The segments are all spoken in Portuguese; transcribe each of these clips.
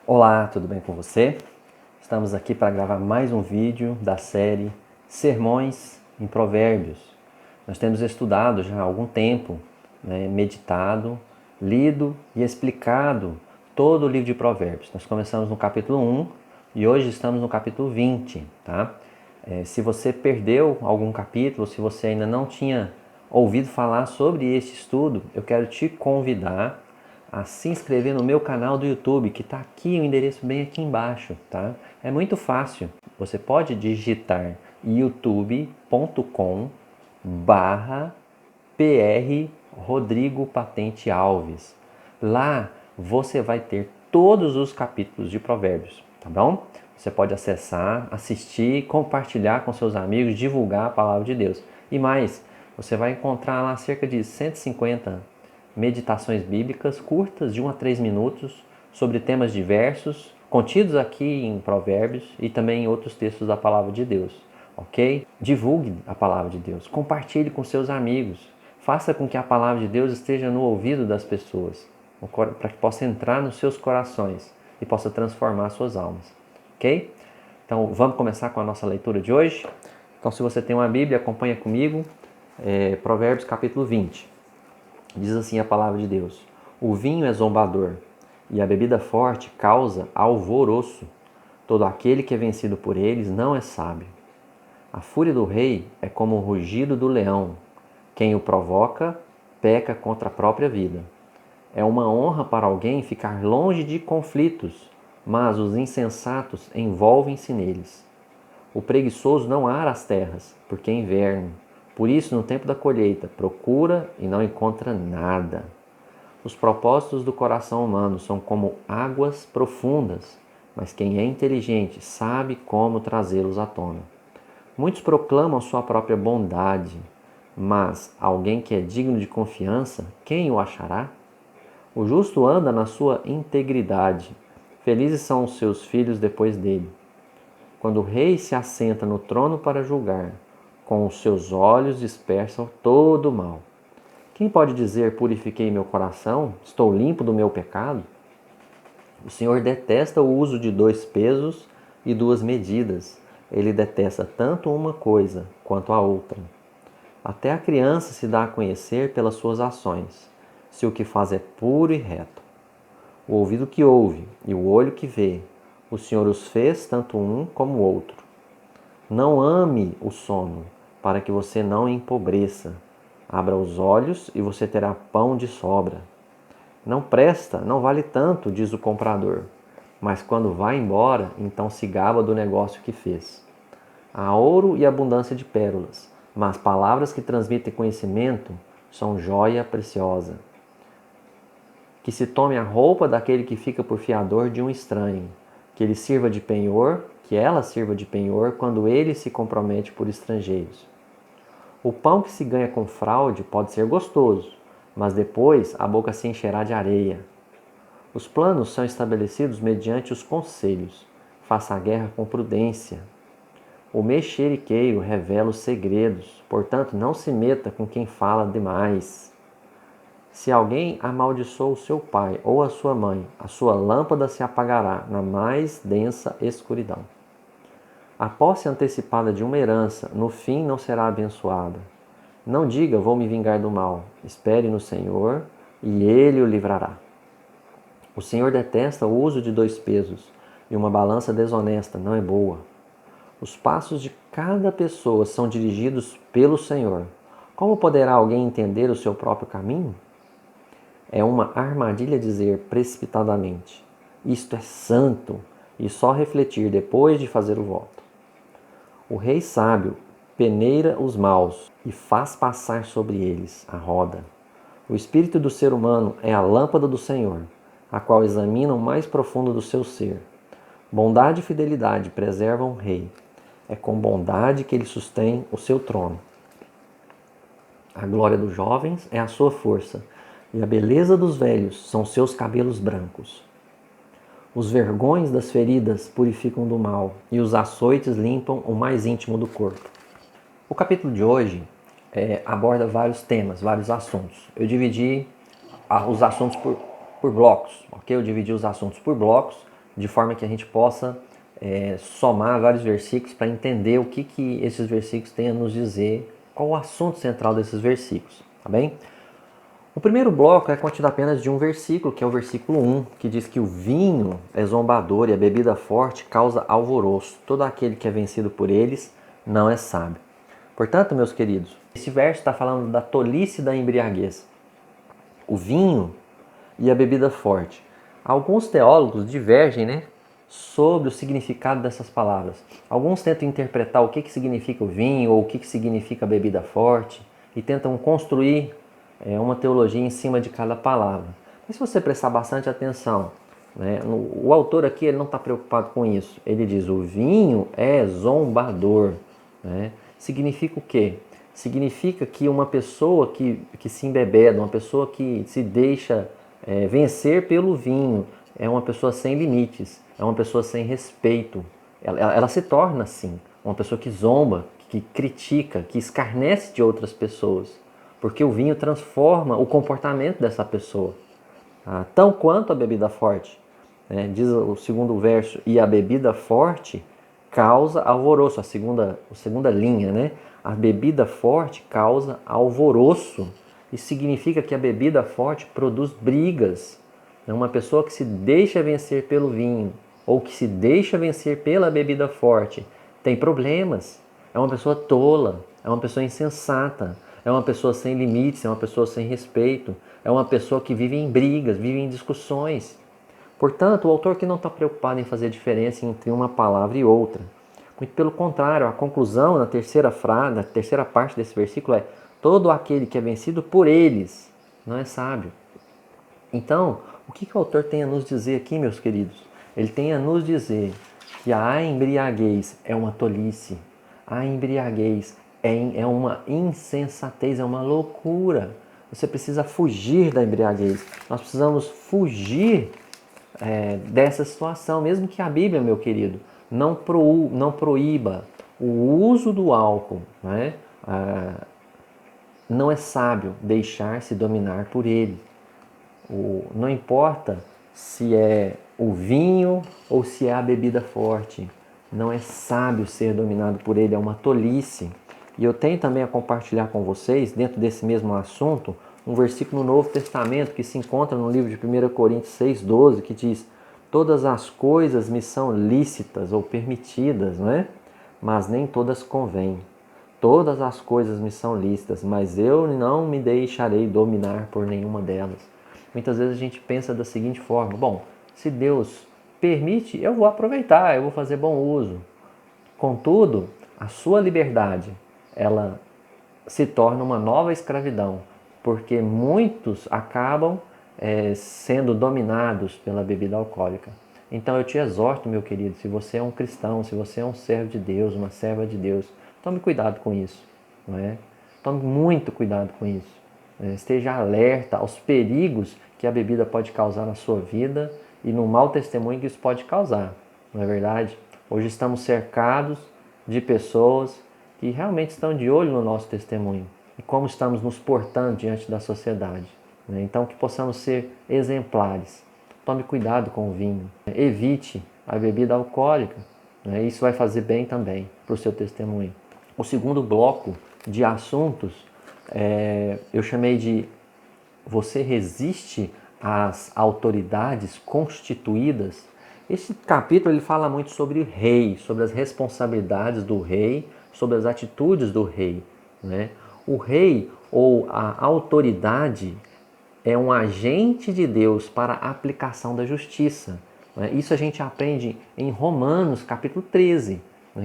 Olá, tudo bem com você? Estamos aqui para gravar mais um vídeo da série Sermões em Provérbios. Nós temos estudado já há algum tempo, meditado, lido e explicado todo o livro de Provérbios. Nós começamos no capítulo 1 e hoje estamos no capítulo 20, tá? Se você perdeu algum capítulo, se você ainda não tinha ouvido falar sobre este estudo, eu quero te convidar a se inscrever no meu canal do YouTube, que está aqui, o endereço bem aqui embaixo, tá? É muito fácil. Você pode digitar youtube.com/PR Rodrigo Patente Alves. Lá você vai ter todos os capítulos de Provérbios, tá bom? Você pode acessar, assistir, compartilhar com seus amigos, divulgar a palavra de Deus. E mais, você vai encontrar lá cerca de 150 meditações bíblicas curtas, de 1 a 3 minutos, sobre temas diversos, contidos aqui em Provérbios e também em outros textos da palavra de Deus, ok? Divulgue a palavra de Deus, compartilhe com seus amigos, faça com que a palavra de Deus esteja no ouvido das pessoas, para que possa entrar nos seus corações e possa transformar suas almas, ok? Então vamos começar com a nossa leitura de hoje. Então, se você tem uma Bíblia, acompanha comigo, Provérbios capítulo 20. Diz assim a palavra de Deus: o vinho é zombador, e a bebida forte causa alvoroço. Todo aquele que é vencido por eles não é sábio. A fúria do rei é como o rugido do leão. Quem o provoca, peca contra a própria vida. É uma honra para alguém ficar longe de conflitos, mas os insensatos envolvem-se neles. O preguiçoso não ara as terras, porque é inverno. Por isso, no tempo da colheita, procura e não encontra nada. Os propósitos do coração humano são como águas profundas, mas quem é inteligente sabe como trazê-los à tona. Muitos proclamam sua própria bondade, mas alguém que é digno de confiança, quem o achará? O justo anda na sua integridade. Felizes são os seus filhos depois dele. Quando o rei se assenta no trono para julgar, com os seus olhos dispersa todo o mal. Quem pode dizer: purifiquei meu coração, estou limpo do meu pecado? O Senhor detesta o uso de 2 pesos e 2 medidas. Ele detesta tanto uma coisa quanto a outra. Até a criança se dá a conhecer pelas suas ações, se o que faz é puro e reto. O ouvido que ouve e o olho que vê, o Senhor os fez tanto um como o outro. Não ame o sono, para que você não empobreça. Abra os olhos e você terá pão de sobra. Não presta, não vale tanto, diz o comprador. Mas quando vai embora, então se gaba do negócio que fez. Há ouro e abundância de pérolas, mas palavras que transmitem conhecimento são joia preciosa. Que se tome a roupa daquele que fica por fiador de um estranho, que ele sirva de penhor, que ela sirva de penhor quando ele se compromete por estrangeiros. O pão que se ganha com fraude pode ser gostoso, mas depois a boca se encherá de areia. Os planos são estabelecidos mediante os conselhos. Faça a guerra com prudência. O mexeriqueiro revela os segredos, portanto não se meta com quem fala demais. Se alguém amaldiçoa o seu pai ou a sua mãe, a sua lâmpada se apagará na mais densa escuridão. A posse antecipada de uma herança, no fim, não será abençoada. Não diga: vou me vingar do mal. Espere no Senhor e Ele o livrará. O Senhor detesta o uso de 2 pesos, e uma balança desonesta não é boa. Os passos de cada pessoa são dirigidos pelo Senhor. Como poderá alguém entender o seu próprio caminho? É uma armadilha dizer precipitadamente: isto é santo, e só refletir depois de fazer o voto. O rei sábio peneira os maus e faz passar sobre eles a roda. O espírito do ser humano é a lâmpada do Senhor, a qual examina o mais profundo do seu ser. Bondade e fidelidade preservam o rei. É com bondade que ele sustém o seu trono. A glória dos jovens é a sua força, e a beleza dos velhos são seus cabelos brancos. Os vergões das feridas purificam do mal, e os açoites limpam o mais íntimo do corpo. O capítulo de hoje aborda vários temas, vários assuntos. Eu dividi os assuntos por blocos, ok? Eu dividi os assuntos por blocos de forma que a gente possa somar vários versículos para entender o que esses versículos têm a nos dizer, qual o assunto central desses versículos, tá bem? O primeiro bloco é contido apenas de um versículo, que é o versículo 1, que diz que o vinho é zombador e a bebida forte causa alvoroço. Todo aquele que é vencido por eles não é sábio. Portanto, meus queridos, esse verso está falando da tolice da embriaguez. O vinho e a bebida forte. Alguns teólogos divergem, sobre o significado dessas palavras. Alguns tentam interpretar o que significa o vinho ou o que significa a bebida forte e tentam construir uma teologia em cima de cada palavra. Mas se você prestar bastante atenção, o autor aqui ele não está preocupado com isso. Ele diz: o vinho é zombador. Significa o quê? Significa que uma pessoa que se embebeda, uma pessoa que se deixa vencer pelo vinho, é uma pessoa sem limites, é uma pessoa sem respeito. Ela se torna assim, uma pessoa que zomba, que critica, que escarnece de outras pessoas. Porque o vinho transforma o comportamento dessa pessoa. Tão quanto a bebida forte. Diz o segundo verso, e a bebida forte causa alvoroço. A segunda linha, A bebida forte causa alvoroço. Isso significa que a bebida forte produz brigas. Uma pessoa que se deixa vencer pelo vinho ou que se deixa vencer pela bebida forte tem problemas. É uma pessoa tola, é uma pessoa insensata, é uma pessoa sem limites, é uma pessoa sem respeito, é uma pessoa que vive em brigas, vive em discussões. Portanto, o autor aqui não está preocupado em fazer diferença entre uma palavra e outra. Muito pelo contrário, a conclusão na terceira parte desse versículo é: todo aquele que é vencido por eles não é sábio. Então, o que o autor tem a nos dizer aqui, meus queridos? Ele tem a nos dizer que a embriaguez é uma tolice, a embriaguez é uma insensatez, é uma loucura. Você precisa fugir da embriaguez. Nós precisamos fugir dessa situação, mesmo que a Bíblia, meu querido, não proíba o uso do álcool, não é sábio deixar-se dominar por ele. Não importa se é o vinho ou se é a bebida forte, não é sábio ser dominado por ele, é uma tolice. E eu tenho também a compartilhar com vocês, dentro desse mesmo assunto, um versículo no Novo Testamento que se encontra no livro de 1 Coríntios 6,12, que diz: todas as coisas me são lícitas ou permitidas, mas nem todas convêm. Todas as coisas me são lícitas, mas eu não me deixarei dominar por nenhuma delas. Muitas vezes a gente pensa da seguinte forma: bom, se Deus permite, eu vou aproveitar, eu vou fazer bom uso. Contudo, a sua liberdade, ela se torna uma nova escravidão, porque muitos acabam sendo dominados pela bebida alcoólica. Então eu te exorto, meu querido, se você é um cristão, se você é um servo de Deus, uma serva de Deus, tome cuidado com isso, Tome muito cuidado com isso. Esteja alerta aos perigos que a bebida pode causar na sua vida e no mau testemunho que isso pode causar, não é verdade? Hoje estamos cercados de pessoas que realmente estão de olho no nosso testemunho e como estamos nos portando diante da sociedade. Então, que possamos ser exemplares. Tome cuidado com o vinho, evite a bebida alcoólica. Isso vai fazer bem também para o seu testemunho. O segundo bloco de assuntos eu chamei de: você resiste às autoridades constituídas? Esse capítulo ele fala muito sobre o rei, sobre as responsabilidades do rei, sobre as atitudes do rei. O rei ou a autoridade é um agente de Deus para a aplicação da justiça. Isso a gente aprende em Romanos capítulo 13,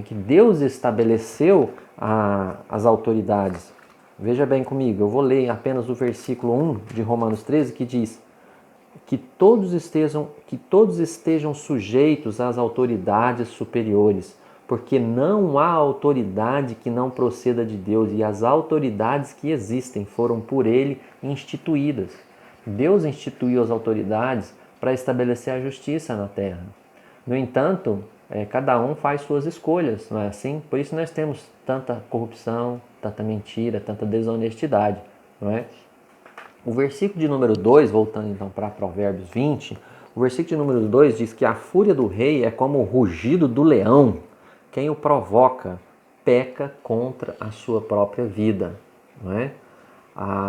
que Deus estabeleceu as autoridades. Veja bem comigo, eu vou ler apenas o versículo 1 de Romanos 13, que diz: que todos estejam sujeitos às autoridades superiores, porque não há autoridade que não proceda de Deus, e as autoridades que existem foram por ele instituídas. Deus instituiu as autoridades para estabelecer a justiça na terra. No entanto, cada um faz suas escolhas, não é assim? Por isso nós temos tanta corrupção, tanta mentira, tanta desonestidade, não é? O versículo de número 2, voltando então para Provérbios 20, O versículo de número 2 diz que a fúria do rei é como o rugido do leão. Quem o provoca peca contra a sua própria vida. Não é?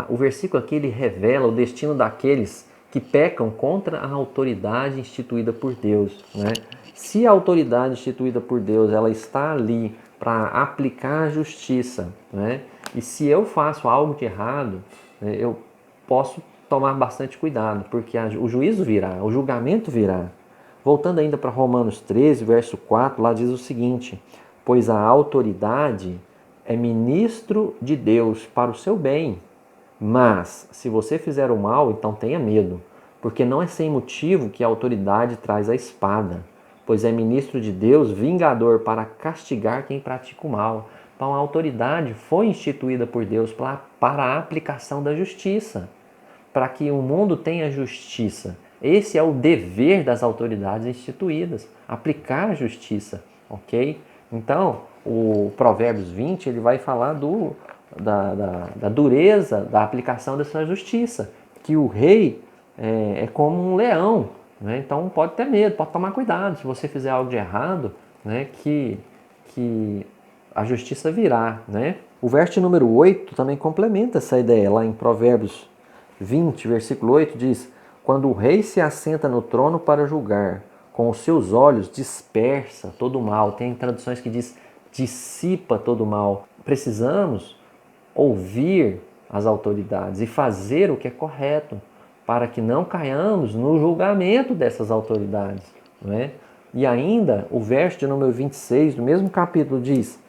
O versículo aqui ele revela o destino daqueles que pecam contra a autoridade instituída por Deus. Né? Se a autoridade instituída por Deus ela está ali para aplicar a justiça, né? E se eu faço algo de errado, né, eu posso tomar bastante cuidado, porque o juízo virá, o julgamento virá. Voltando ainda para Romanos 13, verso 4, lá diz o seguinte: pois a autoridade é ministro de Deus para o seu bem. Mas, se você fizer o mal, então tenha medo, porque não é sem motivo que a autoridade traz a espada, pois é ministro de Deus, vingador para castigar quem pratica o mal. Então, a autoridade foi instituída por Deus para a aplicação da justiça, para que o mundo tenha justiça. Esse é o dever das autoridades instituídas, aplicar a justiça, ok? Então, o Provérbios 20 ele vai falar da dureza da aplicação dessa justiça, que o rei é como um leão, né? Então pode ter medo, pode tomar cuidado, se você fizer algo de errado, né? que a justiça virá. Né? O verso número 8 também complementa essa ideia, lá em Provérbios 20, versículo 8 diz: quando o rei se assenta no trono para julgar, com os seus olhos dispersa todo o mal. Tem traduções que diz dissipa todo o mal. Precisamos ouvir as autoridades e fazer o que é correto, para que não caiamos no julgamento dessas autoridades. Não é? E ainda, o verso de número 26 do mesmo capítulo diz: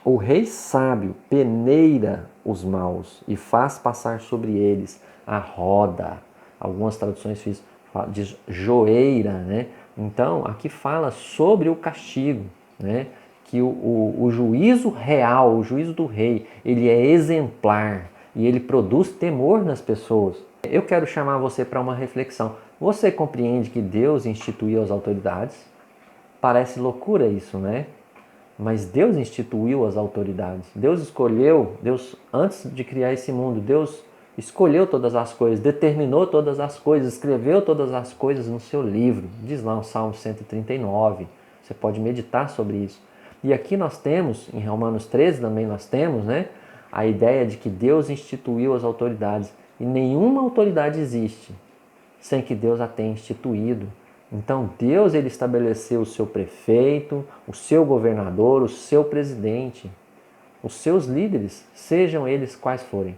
o rei sábio peneira os maus e faz passar sobre eles a roda. Algumas traduções diz joeira, né? Então, aqui fala sobre o castigo, né? Que o juízo real, o juízo do rei, ele é exemplar e ele produz temor nas pessoas. Eu quero chamar você para uma reflexão. Você compreende que Deus instituiu as autoridades? Parece loucura isso, né? Mas Deus instituiu as autoridades. Deus escolheu, antes de criar esse mundo, Deus escolheu todas as coisas, determinou todas as coisas, escreveu todas as coisas no seu livro. Diz lá no Salmo 139. Você pode meditar sobre isso. E aqui nós temos, em Romanos 13 também nós temos, né, a ideia de que Deus instituiu as autoridades. E nenhuma autoridade existe sem que Deus a tenha instituído. Então Deus ele estabeleceu o seu prefeito, o seu governador, o seu presidente, os seus líderes, sejam eles quais forem.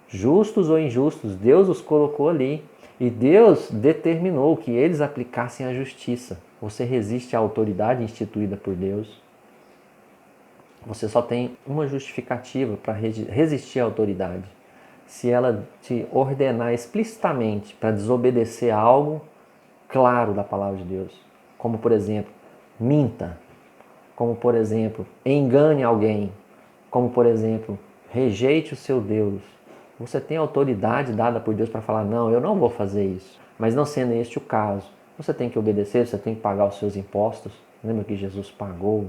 Justos ou injustos, Deus os colocou ali. E Deus determinou que eles aplicassem a justiça. Você resiste à autoridade instituída por Deus. Você só tem uma justificativa para resistir à autoridade. Se ela te ordenar explicitamente para desobedecer a algo claro da palavra de Deus, como por exemplo, minta, como por exemplo, engane alguém, como por exemplo, rejeite o seu Deus. Você tem autoridade dada por Deus para falar: não, eu não vou fazer isso. Mas não sendo este o caso, você tem que obedecer, você tem que pagar os seus impostos. Lembra que Jesus pagou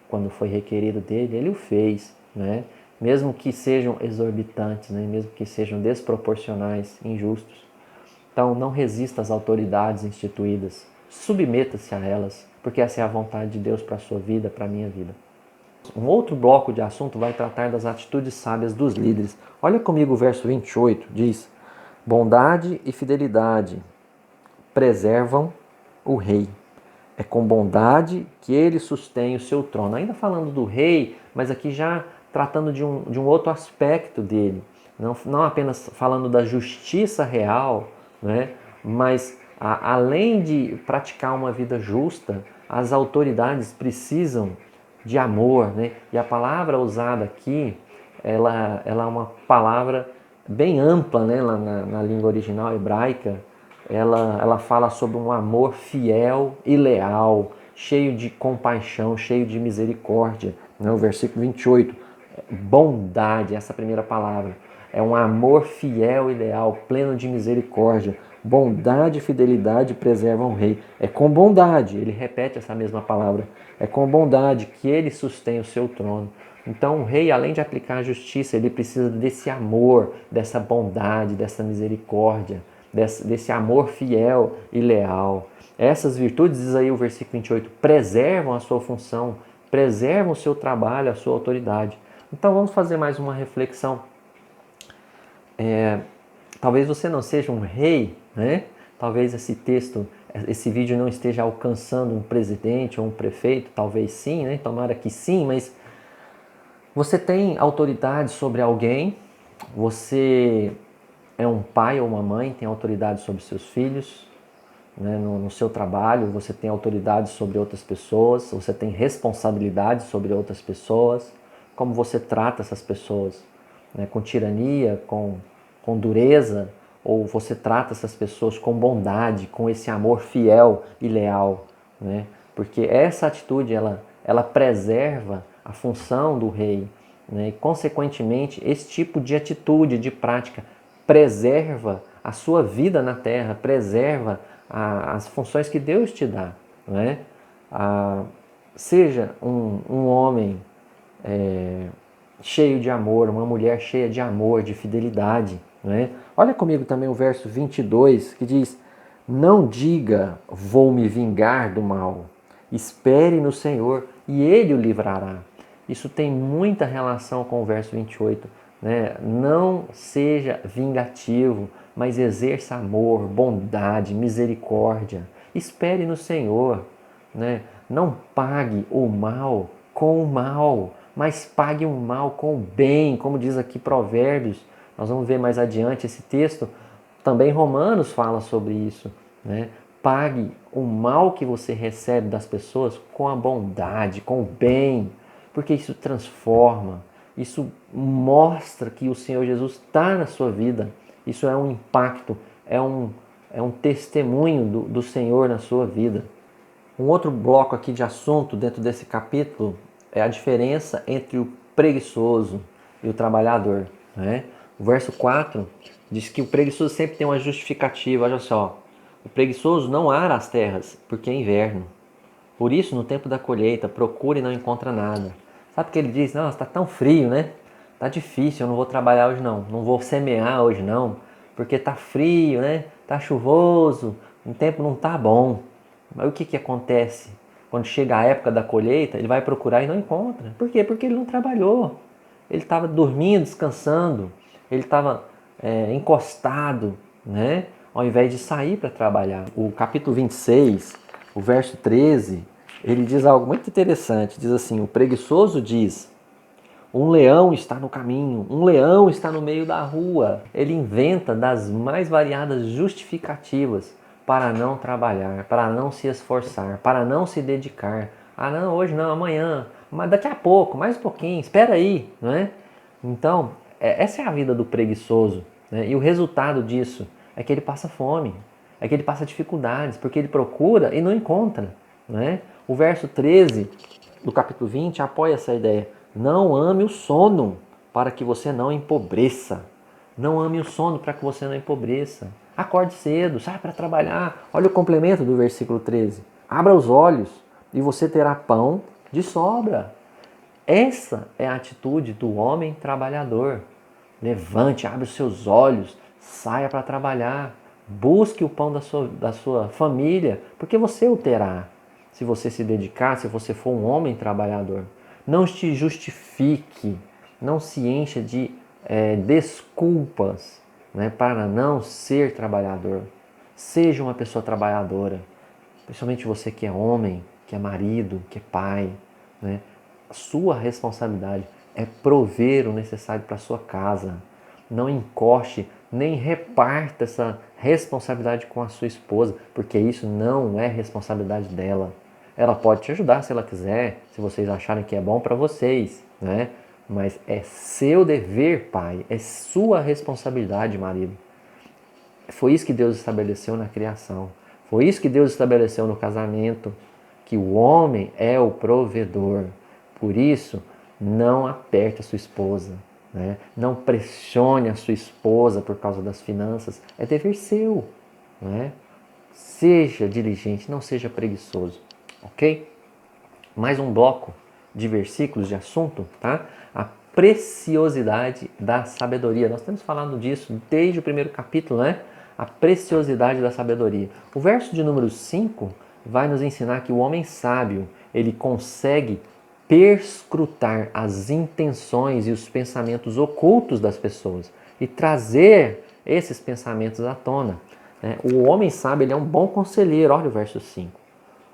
quando foi requerido dele? Ele o fez, né? Mesmo que sejam exorbitantes, né? Mesmo que sejam desproporcionais, injustos. Então não resista às autoridades instituídas, submeta-se a elas, porque essa é a vontade de Deus para a sua vida, para a minha vida. Um outro bloco de assunto vai tratar das atitudes sábias dos líderes. Olha comigo o verso 28, diz: bondade e fidelidade preservam o rei. É com bondade que ele sustém o seu trono. Ainda falando do rei, mas aqui já tratando de um outro aspecto dele. Não apenas falando da justiça real, né? Mas além de praticar uma vida justa, as autoridades precisam de amor, né? E a palavra usada aqui, ela é uma palavra bem ampla, né? Lá na língua original hebraica. Ela fala sobre um amor fiel e leal, cheio de compaixão, cheio de misericórdia. O versículo 28, bondade, essa primeira palavra. É um amor fiel e leal, pleno de misericórdia. Bondade e fidelidade preservam o rei. É com bondade, ele repete essa mesma palavra, é com bondade que ele sustém o seu trono. Então o rei, além de aplicar a justiça, ele precisa desse amor, dessa bondade, dessa misericórdia. desse amor fiel e leal. Essas virtudes, diz aí o versículo 28, preservam a sua função, preservam o seu trabalho, a sua autoridade. Então vamos fazer mais uma reflexão. Talvez você não seja um rei, né? Talvez esse vídeo não esteja alcançando um presidente ou um prefeito, talvez sim, né? Tomara que sim, mas você tem autoridade sobre alguém, você é um pai ou uma mãe, tem autoridade sobre seus filhos, né? No seu trabalho você tem autoridade sobre outras pessoas, você tem responsabilidade sobre outras pessoas, como você trata essas pessoas, né? Com tirania, com dureza, ou você trata essas pessoas com bondade, com esse amor fiel e leal, né? Porque essa atitude, ela preserva a função do rei, né? E, consequentemente, esse tipo de atitude, de prática, preserva a sua vida na terra, preserva as funções que Deus te dá, né? Seja um homem cheio de amor, uma mulher cheia de amor, de fidelidade, né? Olha comigo também o verso 22, que diz: não diga, vou me vingar do mal. Espere no Senhor e Ele o livrará. Isso tem muita relação com o verso 28, né? Não seja vingativo, mas exerça amor, bondade, misericórdia. Espere no Senhor, né? Não pague o mal com o mal, mas pague o mal com o bem, como diz aqui Provérbios. Nós vamos ver mais adiante esse texto. Também Romanos fala sobre isso, né? Pague o mal que você recebe das pessoas com a bondade, com o bem, porque isso transforma, isso mostra que o Senhor Jesus está na sua vida. Isso é um impacto, é um testemunho do Senhor na sua vida. Um outro bloco aqui de assunto dentro desse capítulo é a diferença entre o preguiçoso e o trabalhador, né? O verso 4 diz que o preguiçoso sempre tem uma justificativa. Olha só, o preguiçoso não ara as terras, porque é inverno. Por isso, no tempo da colheita, procura e não encontra nada. Sabe o que ele diz? Não, está tão frio, né? Tá difícil, eu não vou trabalhar hoje não. Não vou semear hoje não, porque tá frio, né? Tá chuvoso, o tempo não tá bom. Mas o que acontece? Quando chega a época da colheita, ele vai procurar e não encontra. Por quê? Porque ele não trabalhou. Ele estava dormindo, descansando. Ele estava encostado, né? Ao invés de sair para trabalhar. O capítulo 26, o verso 13, ele diz algo muito interessante. Diz assim: o preguiçoso diz: um leão está no caminho, um leão está no meio da rua. Ele inventa das mais variadas justificativas para não trabalhar, para não se esforçar, para não se dedicar. Ah, não, hoje não, amanhã, mas daqui a pouco, mais um pouquinho, espera aí, não é? Então, essa é a vida do preguiçoso, né? E o resultado disso é que ele passa fome, é que ele passa dificuldades, porque ele procura e não encontra, né? O verso 13 do capítulo 20 apoia essa ideia. Não ame o sono para que você não empobreça. Não ame o sono para que você não empobreça. Acorde cedo, sai para trabalhar. Olha o complemento do versículo 13. Abra os olhos e você terá pão de sobra. Essa é a atitude do homem trabalhador. Levante, abre os seus olhos, saia para trabalhar. Busque o pão da sua família, porque você o terá. Se você se dedicar, se você for um homem trabalhador. Não te justifique, não se encha de desculpas, né, para não ser trabalhador. Seja uma pessoa trabalhadora, principalmente você que é homem, que é marido, que é pai, né? A sua responsabilidade é prover o necessário para a sua casa. Não encoste, nem reparta essa responsabilidade com a sua esposa, porque isso não é responsabilidade dela. Ela pode te ajudar se ela quiser, se vocês acharem que é bom para vocês, né? Mas é seu dever, pai, é sua responsabilidade, marido. Foi isso que Deus estabeleceu na criação. Foi isso que Deus estabeleceu no casamento, que o homem é o provedor. Por isso, não aperte a sua esposa, né? Não pressione a sua esposa por causa das finanças. É dever seu, né? Seja diligente, não seja preguiçoso, ok? Mais um bloco de versículos de assunto, tá? A preciosidade da sabedoria. Nós temos falado disso desde o primeiro capítulo, né? a preciosidade da sabedoria. O verso de número 5 vai nos ensinar que o homem sábio, ele consegue perscrutar as intenções e os pensamentos ocultos das pessoas e trazer esses pensamentos à tona. O homem sábio, ele é um bom conselheiro. Olha o verso 5.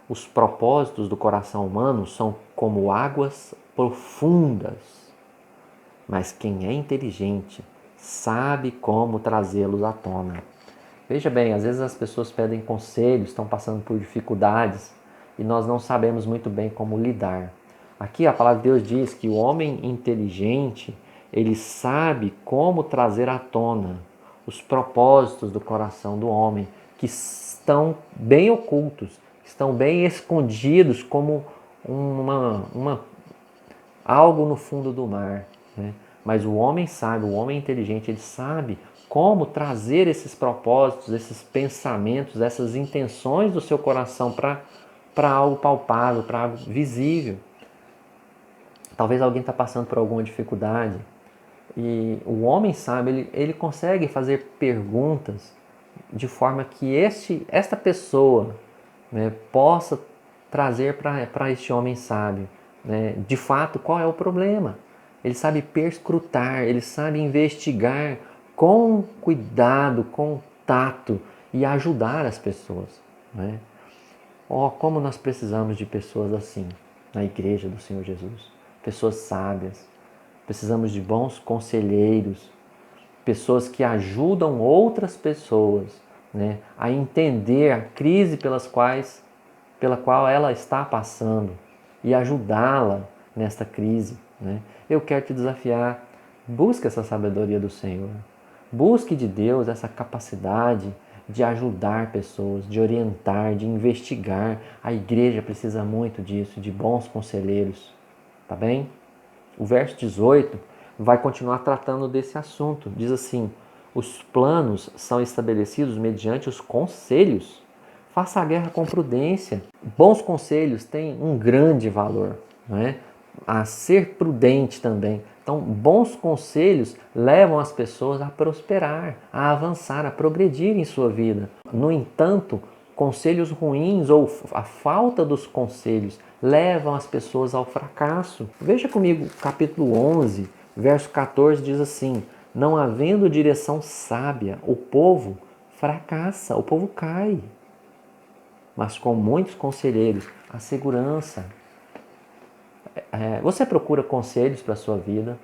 Os propósitos do coração humano são como águas profundas, mas quem é inteligente sabe como trazê-los à tona. Veja bem, às vezes as pessoas pedem conselhos, estão passando por dificuldades e nós não sabemos muito bem como lidar. Aqui a palavra de Deus diz que o homem inteligente, ele sabe como trazer à tona os propósitos do coração do homem, que estão bem ocultos, estão bem escondidos como algo no fundo do mar. Mas o homem sabe, o homem inteligente, ele sabe como trazer esses propósitos, esses pensamentos, essas intenções do seu coração para algo palpável, para algo visível. Talvez alguém está passando por alguma dificuldade e o homem sábio, ele consegue fazer perguntas de forma que esta pessoa, possa trazer para este homem sábio, de fato, qual é o problema. Ele sabe perscrutar, ele sabe investigar com cuidado, com tato e ajudar as pessoas. Como nós precisamos de pessoas assim na igreja do Senhor Jesus. Pessoas sábias. Precisamos de bons conselheiros, pessoas que ajudam outras pessoas a entender a crise pela qual ela está passando e ajudá-la nesta crise. Eu quero te desafiar, busque essa sabedoria do Senhor. Busque de Deus essa capacidade de ajudar pessoas, de orientar, de investigar. A igreja precisa muito disso, de bons conselheiros. Tá bem? O verso 18 vai continuar tratando desse assunto. Diz assim: os planos são estabelecidos mediante os conselhos. Faça a guerra com prudência. Bons conselhos têm um grande valor, a ser prudente também. Então, bons conselhos levam as pessoas a prosperar, a avançar, a progredir em sua vida. No entanto, conselhos ruins ou a falta dos conselhos levam as pessoas ao fracasso. Veja comigo, capítulo 11, verso 14 diz assim: não havendo direção sábia, o povo fracassa, o povo cai. Mas com muitos conselheiros, a segurança. Você procura conselhos para a sua vida,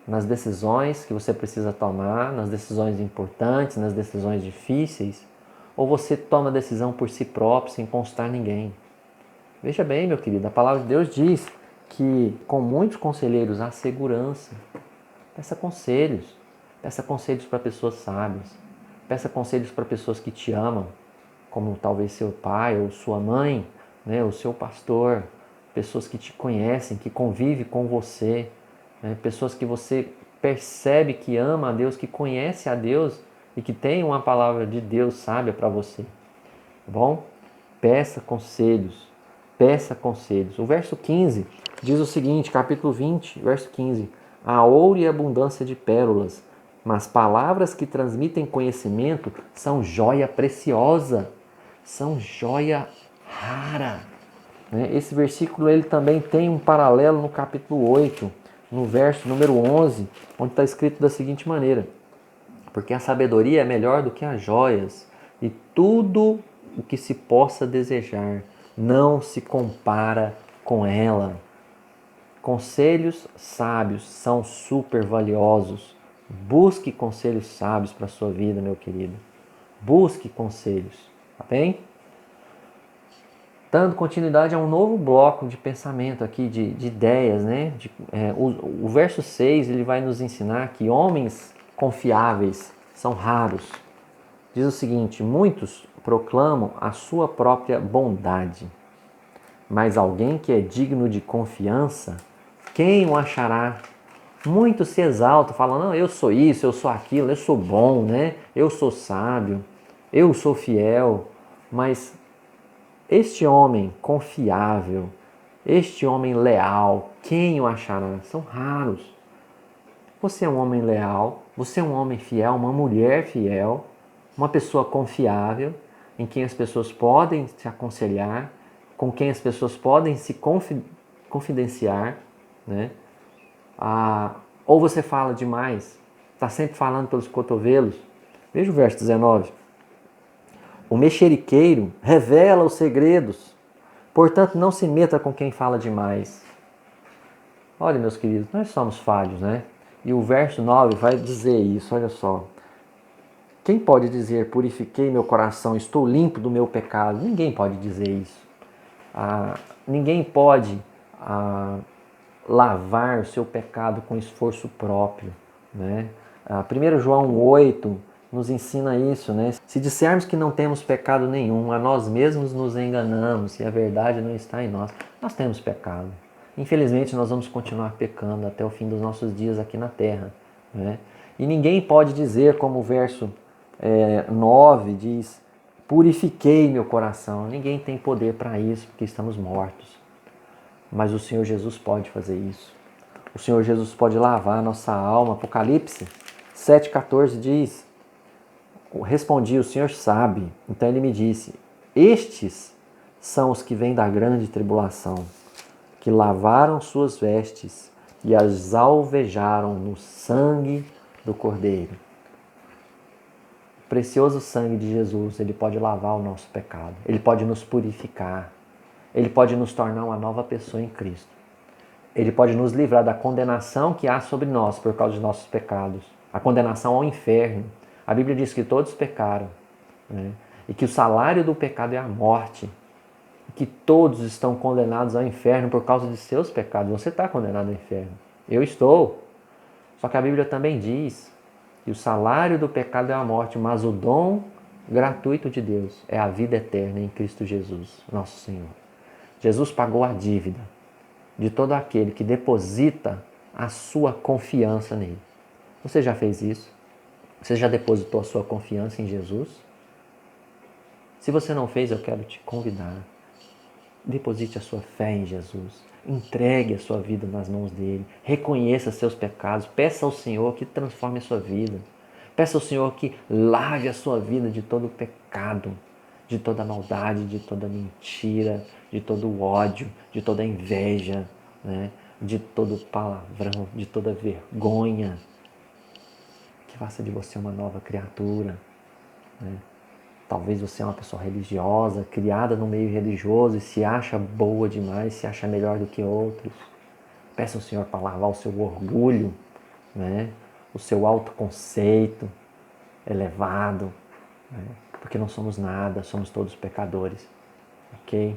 nas decisões que você precisa tomar, nas decisões importantes, nas decisões difíceis, ou você toma a decisão por si próprio, sem consultar ninguém? Veja bem, meu querido, a palavra de Deus diz que com muitos conselheiros há segurança. Peça conselhos para pessoas sábias, peça conselhos para pessoas que te amam, como talvez seu pai ou sua mãe, o seu pastor, pessoas que te conhecem, que convivem com você, pessoas que você percebe que ama a Deus, que conhece a Deus e que tem uma palavra de Deus sábia para você. Tá bom? Peça conselhos, peça conselhos. O verso 15 diz o seguinte, capítulo 20, verso 15: há ouro e abundância de pérolas, mas palavras que transmitem conhecimento são joia preciosa, são joia rara. Esse versículo ele também tem um paralelo no capítulo 8, no verso número 11, onde está escrito da seguinte maneira: porque a sabedoria é melhor do que as joias, e tudo o que se possa desejar não se compara com ela. Conselhos sábios são super valiosos. Busque conselhos sábios para a sua vida, meu querido. Busque conselhos, tá bem? Dando continuidade a um novo bloco de pensamento aqui, de ideias, o verso 6 ele vai nos ensinar que homens confiáveis são raros. Diz o seguinte: muitos proclamam a sua própria bondade, mas alguém que é digno de confiança, quem o achará? Muitos se exaltam, falam: não, eu sou isso, eu sou aquilo, eu sou bom, eu sou sábio, eu sou fiel. Mas este homem confiável, este homem leal, quem o achará? São raros. Você é um homem leal, você é um homem fiel, uma mulher fiel, uma pessoa confiável, em quem as pessoas podem se aconselhar, com quem as pessoas podem se confidenciar, né? Ou você fala demais, está sempre falando pelos cotovelos. Veja o verso 19. O mexeriqueiro revela os segredos, portanto não se meta com quem fala demais. Olha, meus queridos, nós somos falhos, né? E o verso 9 vai dizer isso, olha só. Quem pode dizer, purifiquei meu coração, estou limpo do meu pecado? Ninguém pode dizer isso. Ninguém pode lavar o seu pecado com esforço próprio, né? 1 João 8 nos ensina isso, né? Se dissermos que não temos pecado nenhum, a nós mesmos nos enganamos e a verdade não está em nós. Nós temos pecado. Infelizmente, nós vamos continuar pecando até o fim dos nossos dias aqui na terra, né? E ninguém pode dizer, como o verso 9 diz, purifiquei meu coração. Ninguém tem poder para isso, porque estamos mortos. Mas o Senhor Jesus pode fazer isso. O Senhor Jesus pode lavar a nossa alma. Apocalipse 7,14 diz, respondi, o Senhor sabe. Então ele me disse, estes são os que vêm da grande tribulação, que lavaram suas vestes e as alvejaram no sangue do Cordeiro. O precioso sangue de Jesus, ele pode lavar o nosso pecado. Ele pode nos purificar. Ele pode nos tornar uma nova pessoa em Cristo. Ele pode nos livrar da condenação que há sobre nós por causa dos nossos pecados. A condenação ao inferno. A Bíblia diz que todos pecaram, né? E que o salário do pecado é a morte. E que todos estão condenados ao inferno por causa de seus pecados. Você está condenado ao inferno. Eu estou. Só que a Bíblia também diz que o salário do pecado é a morte, mas o dom gratuito de Deus é a vida eterna em Cristo Jesus, nosso Senhor. Jesus pagou a dívida de todo aquele que deposita a sua confiança nele. Você já fez isso? Você já depositou a sua confiança em Jesus? Se você não fez, eu quero te convidar. Deposite a sua fé em Jesus. Entregue a sua vida nas mãos dele. Reconheça seus pecados. Peça ao Senhor que transforme a sua vida. Peça ao Senhor que lave a sua vida de todo o pecado, de toda maldade, de toda mentira, de todo o ódio, de toda inveja, né? De todo palavrão, de toda vergonha. Que faça de você uma nova criatura, né? Talvez você é uma pessoa religiosa, criada no meio religioso e se acha boa demais, se acha melhor do que outros. Peça ao Senhor para lavar o seu orgulho, né? O seu autoconceito elevado, né? Porque não somos nada, somos todos pecadores, ok?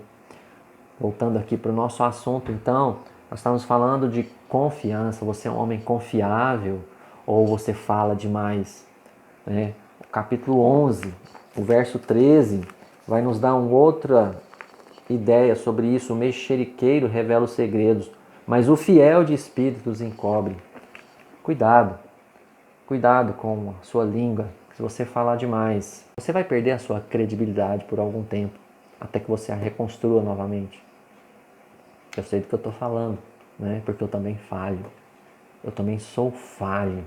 Voltando aqui para o nosso assunto, então, nós estamos falando de confiança. Você é um homem confiável ou você fala demais, né? O capítulo 11, o verso 13, vai nos dar uma outra ideia sobre isso. O mexeriqueiro revela os segredos, mas o fiel de espírito os encobre. Cuidado, cuidado com a sua língua. Se você falar demais, você vai perder a sua credibilidade por algum tempo, até que você a reconstrua novamente. Eu sei do que eu estou falando, né? Porque eu também falho. Eu também sou falho.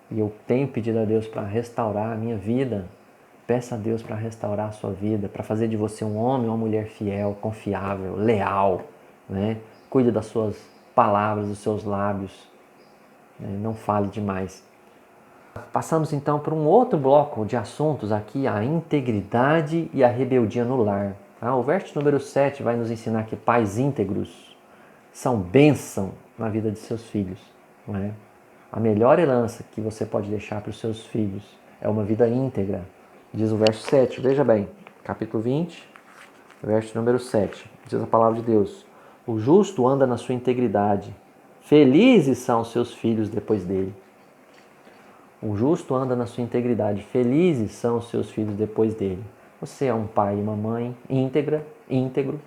E eu tenho pedido a Deus para restaurar a minha vida. Peça a Deus para restaurar a sua vida, para fazer de você um homem ou uma mulher fiel, confiável, leal, né? Cuide das suas palavras, dos seus lábios, né? Não fale demais. Passamos então para um outro bloco de assuntos aqui, a integridade e a rebeldia no lar. O verso número 7 vai nos ensinar que pais íntegros são bênção na vida de seus filhos, não é? A melhor herança que você pode deixar para os seus filhos é uma vida íntegra. Diz o verso 7, veja bem, capítulo 20, verso número 7. Diz a palavra de Deus: o justo anda na sua integridade, felizes são os seus filhos depois dele. O justo anda na sua integridade, felizes são os seus filhos depois dele. Você é um pai e uma mãe íntegro.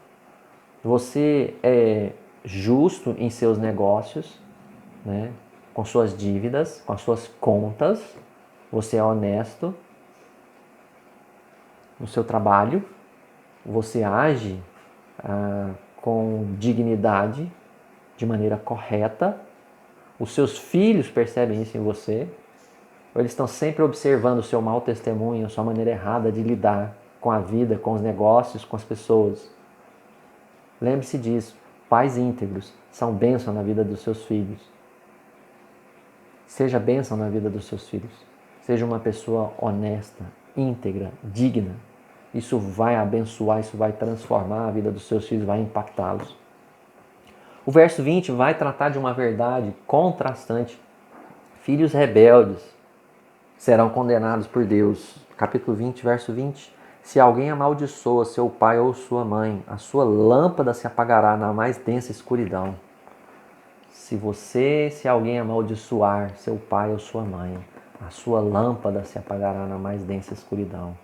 Você é justo em seus negócios, né? Com suas dívidas, com as suas contas. Você é honesto no seu trabalho. Você age com dignidade, de maneira correta. Os seus filhos percebem isso em você. Ou eles estão sempre observando o seu mau testemunho, a sua maneira errada de lidar com a vida, com os negócios, com as pessoas. Lembre-se disso. Pais íntegros são bênção na vida dos seus filhos. Seja bênção na vida dos seus filhos. Seja uma pessoa honesta, íntegra, digna. Isso vai abençoar, isso vai transformar a vida dos seus filhos, vai impactá-los. O verso 20 vai tratar de uma verdade contrastante. Filhos rebeldes serão condenados por Deus. Capítulo 20, verso 20. Se alguém amaldiçoa seu pai ou sua mãe, a sua lâmpada se apagará na mais densa escuridão. Se alguém amaldiçoar seu pai ou sua mãe, a sua lâmpada se apagará na mais densa escuridão.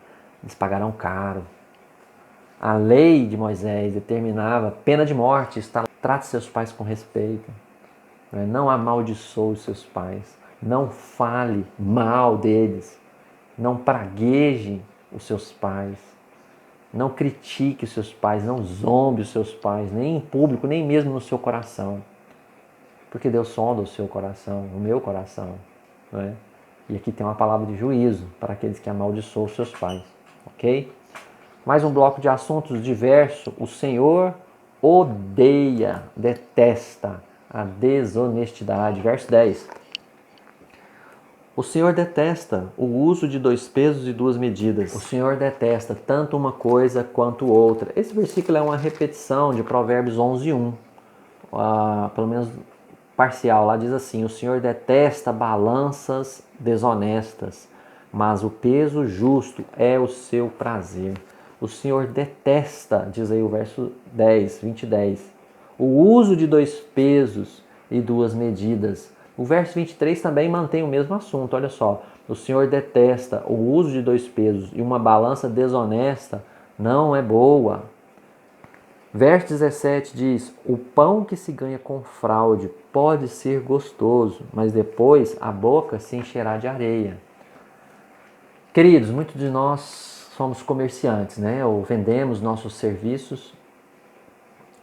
Eles pagarão caro. A lei de Moisés determinava pena de morte. Trate seus pais com respeito. Não amaldiçoe os seus pais. Não fale mal deles. Não pragueje os seus pais. Não critique os seus pais. Não zombe os seus pais. Nem em público, nem mesmo no seu coração. Porque Deus sonda o seu coração, o meu coração. Não é? E aqui tem uma palavra de juízo para aqueles que amaldiçoam os seus pais. Ok? Mais um bloco de assuntos diversos. O Senhor odeia, detesta a desonestidade. Verso 10. O Senhor detesta o uso de 2 pesos e 2 medidas. O Senhor detesta tanto uma coisa quanto outra. Esse versículo é uma repetição de Provérbios 11:1. Pelo menos parcial. Lá diz assim: o Senhor detesta balanças desonestas, mas o peso justo é o seu prazer. O Senhor detesta, diz aí o verso 20:10, o uso de 2 pesos e 2 medidas. O verso 23 também mantém o mesmo assunto, olha só. O Senhor detesta o uso de 2 pesos e uma balança desonesta não é boa. Verso 17 diz: o pão que se ganha com fraude pode ser gostoso, mas depois a boca se encherá de areia. Queridos, muitos de nós somos comerciantes, né? Ou vendemos nossos serviços,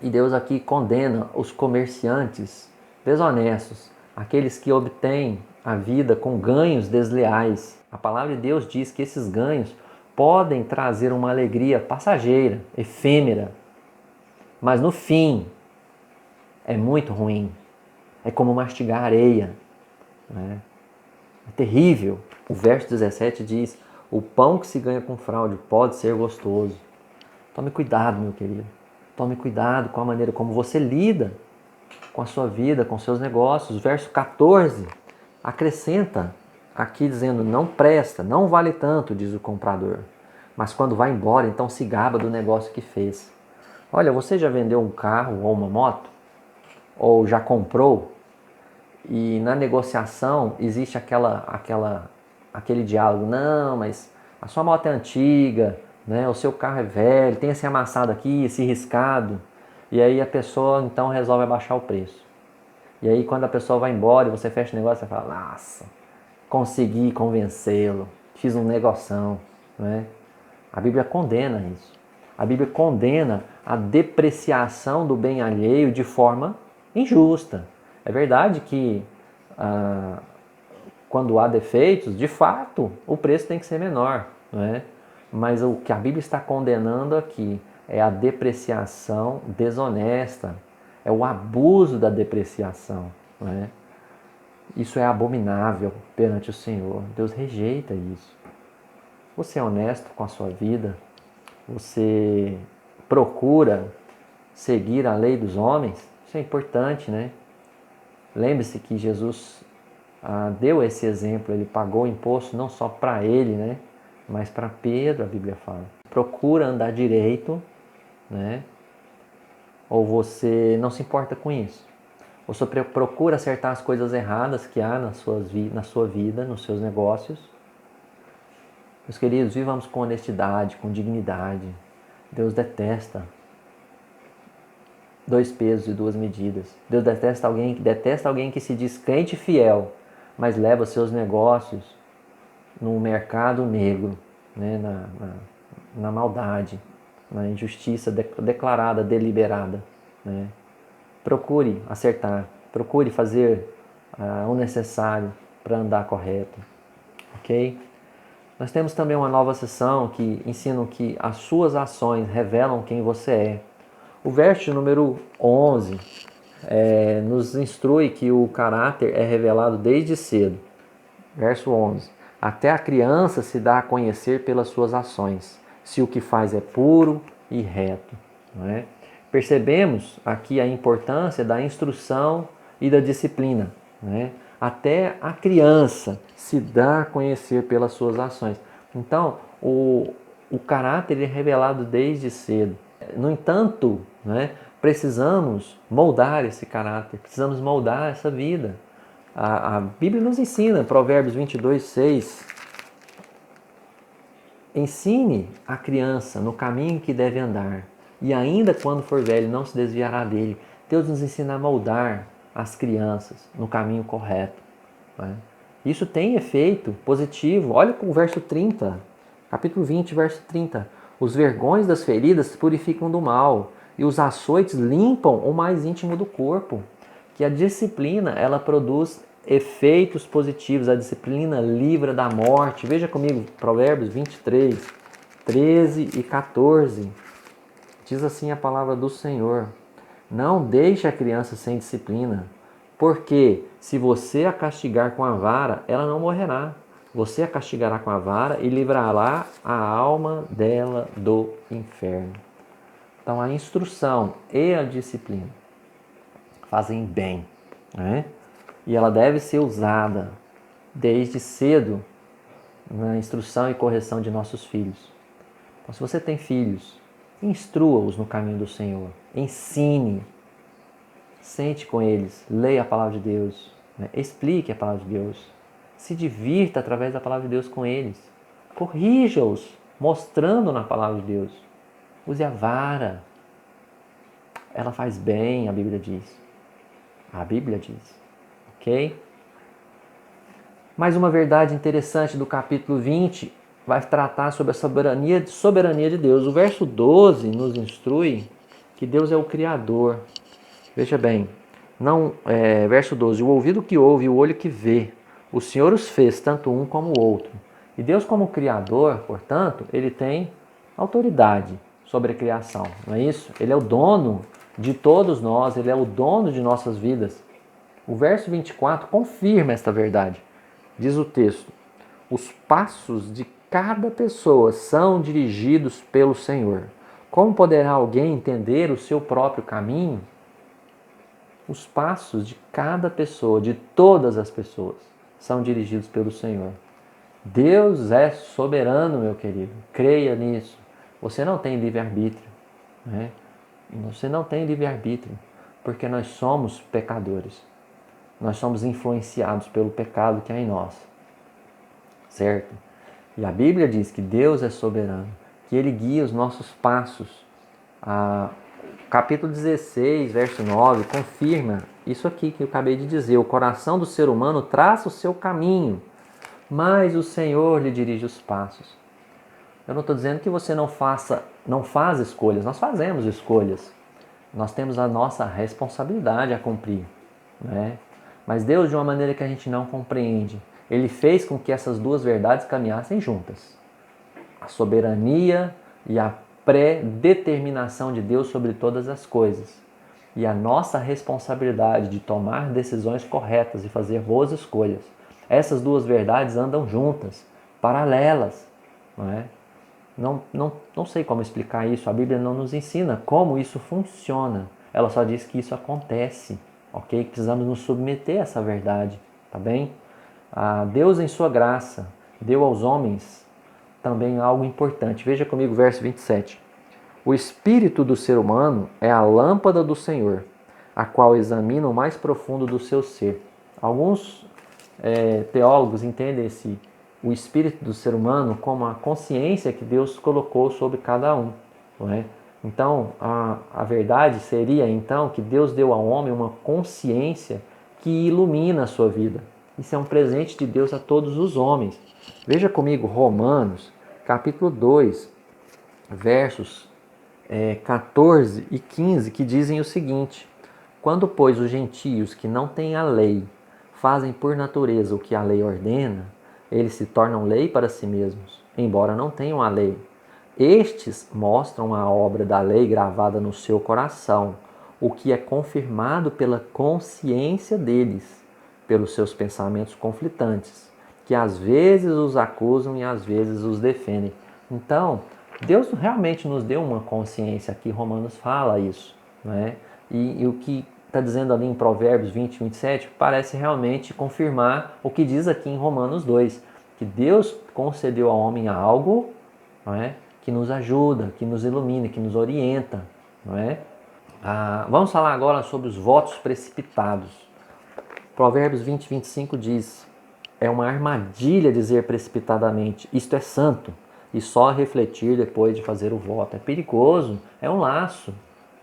e Deus aqui condena os comerciantes desonestos, aqueles que obtêm a vida com ganhos desleais. A palavra de Deus diz que esses ganhos podem trazer uma alegria passageira, efêmera, mas no fim é muito ruim. É como mastigar areia, né? É terrível. O verso 17 diz: o pão que se ganha com fraude pode ser gostoso. Tome cuidado, meu querido. Tome cuidado com a maneira como você lida com a sua vida, com seus negócios. O verso 14 acrescenta aqui dizendo: não presta, não vale tanto, diz o comprador. Mas quando vai embora, então se gaba do negócio que fez. Olha, você já vendeu um carro ou uma moto? Ou já comprou? E na negociação existe aquele diálogo: não, mas a sua moto é antiga, né? O seu carro é velho, tem esse amassado aqui, esse riscado. E aí a pessoa então resolve abaixar o preço. E aí quando a pessoa vai embora e você fecha o negócio, você fala: nossa, consegui convencê-lo, fiz um negoção, né? A Bíblia condena isso. A Bíblia condena a depreciação do bem alheio de forma injusta. É verdade que quando há defeitos, de fato, o preço tem que ser menor, não é? Mas o que a Bíblia está condenando aqui é a depreciação desonesta, é o abuso da depreciação, não é? Isso é abominável perante o Senhor. Deus rejeita isso. Você é honesto com a sua vida? Você procura seguir a lei dos homens? Isso é importante, né? Lembre-se que Jesus deu esse exemplo. Ele pagou o imposto não só para ele, né? Mas para Pedro, a Bíblia fala. Procura andar direito, né? Ou você não se importa com isso? Ou você procura acertar as coisas erradas que há na sua vida, nos seus negócios? Meus queridos, vivamos com honestidade, com dignidade. Deus detesta 2 pesos e 2 medidas. Deus detesta alguém que se diz crente e fiel, mas leva seus negócios no mercado negro, né? na maldade, na injustiça declarada, deliberada, né? Procure acertar, procure fazer o necessário para andar correto. ok? Nós temos também uma nova seção que ensina que as suas ações revelam quem você é. O verso número 11 nos instrui que o caráter é revelado desde cedo. Verso 11. Até a criança se dá a conhecer pelas suas ações, se o que faz é puro e reto. Não é? Percebemos aqui a importância da instrução e da disciplina. Não é? Até a criança se dá a conhecer pelas suas ações. Então, o caráter é revelado desde cedo. No entanto, né, precisamos moldar esse caráter, precisamos moldar essa vida. A Bíblia nos ensina, Provérbios 22, 6. Ensine a criança no caminho que deve andar, e ainda quando for velho não se desviará dele. Deus nos ensina a moldar as crianças no caminho correto. Né? Isso tem efeito positivo. Olha com o verso 30, capítulo 20, verso 30. Os vergões das feridas purificam do mal, e os açoites limpam o mais íntimo do corpo. Que a disciplina, ela produz efeitos positivos. A disciplina livra da morte. Veja comigo, Provérbios 23, 13 e 14. Diz assim a palavra do Senhor: não deixe a criança sem disciplina, porque se você a castigar com a vara, ela não morrerá. Você a castigará com a vara e livrará a alma dela do inferno. Então a instrução e a disciplina fazem bem, né? E ela deve ser usada desde cedo na instrução e correção de nossos filhos. Então, se você tem filhos, instrua-os no caminho do Senhor, ensine, sente com eles, leia a palavra de Deus, né? Explique a palavra de Deus, se divirta através da palavra de Deus com eles, corrija-os mostrando na palavra de Deus. Use a vara, ela faz bem, a Bíblia diz. A Bíblia diz, ok? Mais uma verdade interessante do capítulo 20 vai tratar sobre a soberania de Deus. O verso 12 nos instrui que Deus é o Criador. Veja bem, verso 12, o ouvido que ouve e o olho que vê, o Senhor os fez, tanto um como o outro. E Deus, como Criador, portanto, ele tem autoridade sobre a criação, não é isso? Ele é o dono de todos nós, ele é o dono de nossas vidas. O verso 24 confirma esta verdade. Diz o texto: os passos de cada pessoa são dirigidos pelo Senhor. Como poderá alguém entender o seu próprio caminho? Os passos de cada pessoa, de todas as pessoas, são dirigidos pelo Senhor. Deus é soberano, meu querido. Creia nisso. Você não tem livre-arbítrio, né? Você não tem livre-arbítrio, porque nós somos pecadores. Nós somos influenciados pelo pecado que há em nós. Certo? E a Bíblia diz que Deus é soberano, que Ele guia os nossos passos. Capítulo 16, verso 9, confirma isso aqui que eu acabei de dizer. O coração do ser humano traça o seu caminho, mas o Senhor lhe dirige os passos. Eu não estou dizendo que você não faz escolhas. Nós fazemos escolhas. Nós temos a nossa responsabilidade a cumprir, né? Mas Deus, de uma maneira que a gente não compreende, Ele fez com que essas duas verdades caminhassem juntas. A soberania e a predeterminação de Deus sobre todas as coisas. E a nossa responsabilidade de tomar decisões corretas e fazer boas escolhas. Essas duas verdades andam juntas, paralelas, não é? Não sei como explicar isso. A Bíblia não nos ensina como isso funciona. Ela só diz que isso acontece, ok? Precisamos nos submeter a essa verdade, tá bem? Deus, em sua graça, deu aos homens também algo importante. Veja comigo o verso 27. O espírito do ser humano é a lâmpada do Senhor, a qual examina o mais profundo do seu ser. Alguns teólogos entendem o espírito do ser humano como a consciência que Deus colocou sobre cada um, não é? Então, a verdade seria então que Deus deu ao homem uma consciência que ilumina a sua vida. Isso é um presente de Deus a todos os homens. Veja comigo Romanos, capítulo 2, versos 14 e 15, que dizem o seguinte: quando, pois, os gentios que não têm a lei fazem por natureza o que a lei ordena, Eles se tornam lei para si mesmos, embora não tenham a lei. Estes mostram a obra da lei gravada no seu coração, o que é confirmado pela consciência deles, pelos seus pensamentos conflitantes, que às vezes os acusam e às vezes os defendem. Então, Deus realmente nos deu uma consciência aqui, Romanos fala isso, né? E o que está dizendo ali em Provérbios 20, 27, parece realmente confirmar o que diz aqui em Romanos 2, que Deus concedeu ao homem algo, não é? Que nos ajuda, que nos ilumina, que nos orienta, não é? Vamos falar agora sobre os votos precipitados. Provérbios 20, 25 diz: é uma armadilha dizer precipitadamente, isto é santo, e só refletir depois de fazer o voto. É perigoso, é um laço,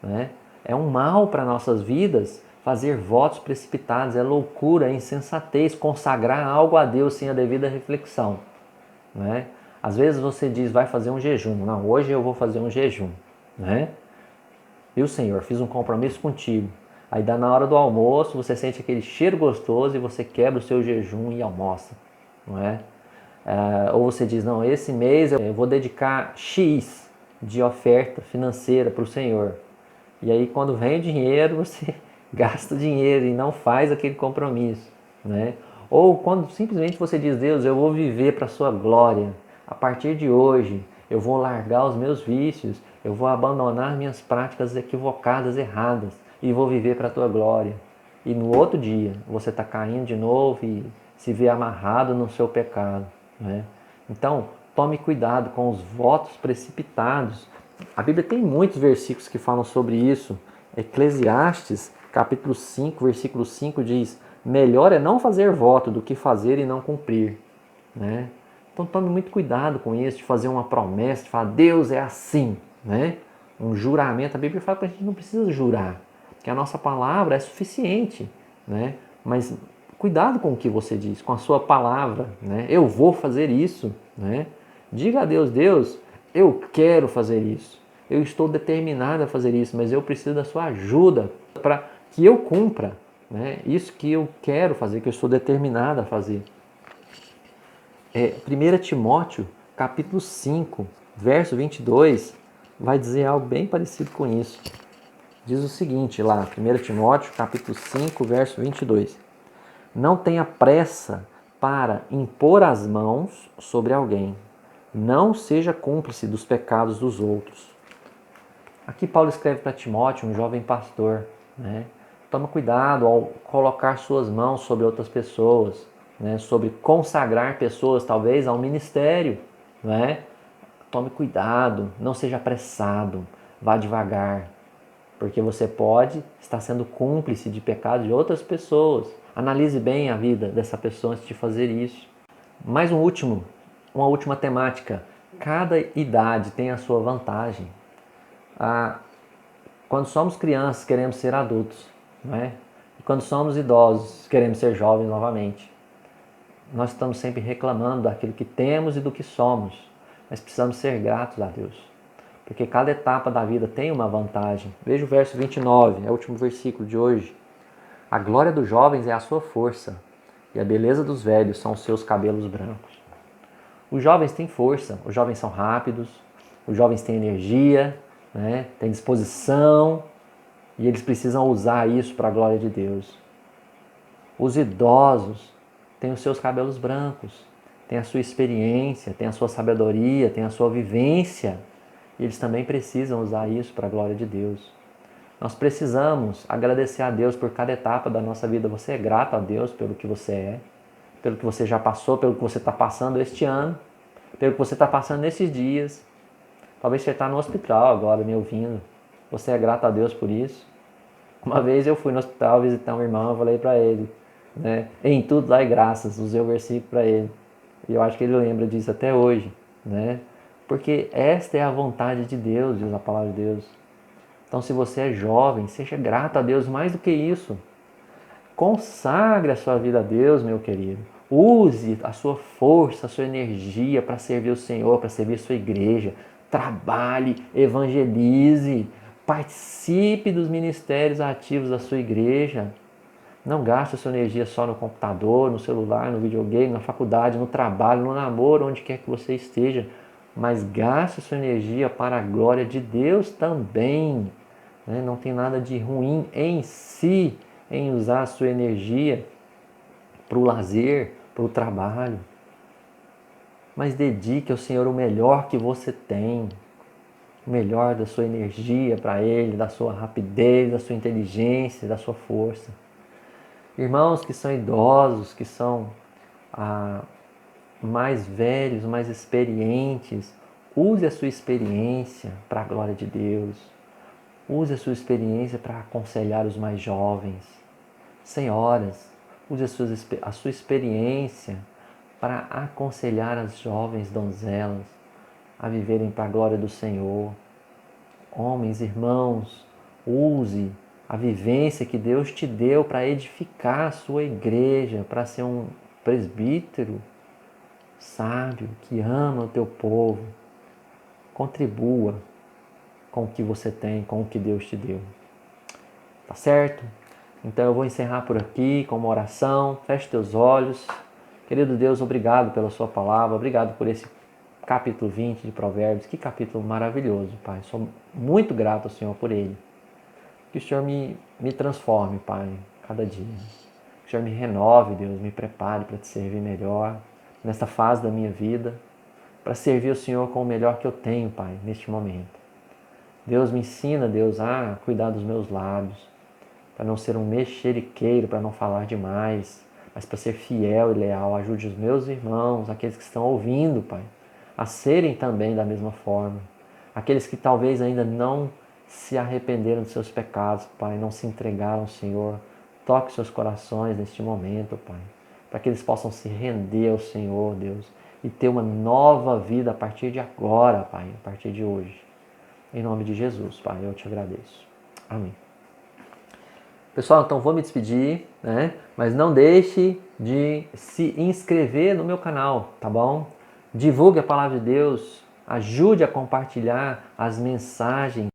né? É um mal para nossas vidas fazer votos precipitados, é loucura, é insensatez consagrar algo a Deus sem a devida reflexão, né? Às vezes você diz, vai fazer um jejum. Não, hoje eu vou fazer um jejum, né? Viu, Senhor? Fiz um compromisso contigo. Aí dá na hora do almoço, você sente aquele cheiro gostoso e você quebra o seu jejum e almoça, não é? Ou você diz, não, esse mês eu vou dedicar X de oferta financeira para o Senhor. E aí quando vem o dinheiro, você gasta o dinheiro e não faz aquele compromisso, né? Ou quando simplesmente você diz, Deus, eu vou viver para a sua glória. A partir de hoje, eu vou largar os meus vícios, eu vou abandonar minhas práticas equivocadas, erradas, e vou viver para a tua glória. E no outro dia, você está caindo de novo e se vê amarrado no seu pecado, né? Então, tome cuidado com os votos precipitados. A Bíblia tem muitos versículos que falam sobre isso. Eclesiastes, capítulo 5, versículo 5 diz: melhor é não fazer voto do que fazer e não cumprir, né? Então tome muito cuidado com isso, de fazer uma promessa, de falar, Deus é assim, né? Um juramento, a Bíblia fala que a gente não precisa jurar, que a nossa palavra é suficiente, né? Mas cuidado com o que você diz, com a sua palavra, né? Eu vou fazer isso, né? Diga a Deus, Deus, eu quero fazer isso, eu estou determinado a fazer isso, mas eu preciso da sua ajuda para que eu cumpra, né? Isso que eu quero fazer, que eu estou determinado a fazer. 1 Timóteo, capítulo 5, verso 22, vai dizer algo bem parecido com isso. Diz o seguinte lá, 1 Timóteo, capítulo 5, verso 22. Não tenha pressa para impor as mãos sobre alguém. Não seja cúmplice dos pecados dos outros. Aqui Paulo escreve para Timóteo, um jovem pastor, né? Toma cuidado ao colocar suas mãos sobre outras pessoas, né? Sobre consagrar pessoas talvez ao ministério, né? Tome cuidado, não seja apressado, vá devagar, porque você pode estar sendo cúmplice de pecados de outras pessoas. Analise bem a vida dessa pessoa antes de fazer isso. Mais uma última temática. Cada idade tem a sua vantagem. Quando somos crianças, queremos ser adultos, não é? E quando somos idosos, queremos ser jovens novamente. Nós estamos sempre reclamando daquilo que temos e do que somos, mas precisamos ser gratos a Deus, porque cada etapa da vida tem uma vantagem. Veja o verso 29, é o último versículo de hoje. A glória dos jovens é a sua força, e a beleza dos velhos são os seus cabelos brancos. Os jovens têm força, os jovens são rápidos, os jovens têm energia, né? Têm disposição, e eles precisam usar isso para a glória de Deus. Os idosos têm os seus cabelos brancos, têm a sua experiência, têm a sua sabedoria, têm a sua vivência, e eles também precisam usar isso para a glória de Deus. Nós precisamos agradecer a Deus por cada etapa da nossa vida. Você é grato a Deus pelo que você é, pelo que você já passou, pelo que você está passando este ano, pelo que você está passando nesses dias. Talvez você está no hospital agora me ouvindo. Você é grato a Deus por isso? Uma vez eu fui no hospital visitar um irmão, eu falei para ele, né? Em tudo dai graças, usei o versículo para ele. E eu acho que ele lembra disso até hoje, né? Porque esta é a vontade de Deus, diz a palavra de Deus. Então, se você é jovem, seja grato a Deus mais do que isso. Consagre a sua vida a Deus, meu querido. Use a sua força, a sua energia para servir o Senhor, para servir a sua igreja. Trabalhe, evangelize, participe dos ministérios ativos da sua igreja. Não gaste a sua energia só no computador, no celular, no videogame, na faculdade, no trabalho, no namoro, onde quer que você esteja. Mas gaste a sua energia para a glória de Deus também. Né? Não tem nada de ruim em si em usar a sua energia para o lazer, para o trabalho. Mas dedique ao Senhor o melhor que você tem. O melhor da sua energia para Ele, da sua rapidez, da sua inteligência, da sua força. Irmãos que são idosos, que são mais velhos, mais experientes, use a sua experiência para a glória de Deus. Use a sua experiência para aconselhar os mais jovens. Senhoras, use a sua experiência para aconselhar as jovens donzelas a viverem para a glória do Senhor. Homens, irmãos, use a vivência que Deus te deu para edificar a sua igreja, para ser um presbítero sábio, que ama o teu povo. Contribua com o que você tem, com o que Deus te deu. Tá certo? Então eu vou encerrar por aqui com uma oração. Feche teus olhos. Querido Deus, obrigado pela sua palavra, obrigado por esse capítulo 20 de Provérbios. Que capítulo maravilhoso, Pai. Sou muito grato ao Senhor por ele. Que o Senhor me transforme, Pai, cada dia. Que o Senhor me renove, Deus, me prepare para te servir melhor nesta fase da minha vida, para servir o Senhor com o melhor que eu tenho, Pai, neste momento. Deus, me ensina, Deus, a cuidar dos meus lábios, para não ser um mexeriqueiro, para não falar demais, mas para ser fiel e leal. Ajude os meus irmãos, aqueles que estão ouvindo, Pai, a serem também da mesma forma. Aqueles que talvez ainda não se arrependeram dos seus pecados, Pai, não se entregaram ao Senhor. Toque seus corações neste momento, Pai, para que eles possam se render ao Senhor, Deus, e ter uma nova vida a partir de agora, Pai, a partir de hoje. Em nome de Jesus, Pai, eu te agradeço. Amém. Pessoal, então vou me despedir, né? Mas não deixe de se inscrever no meu canal, tá bom? Divulgue a palavra de Deus, ajude a compartilhar as mensagens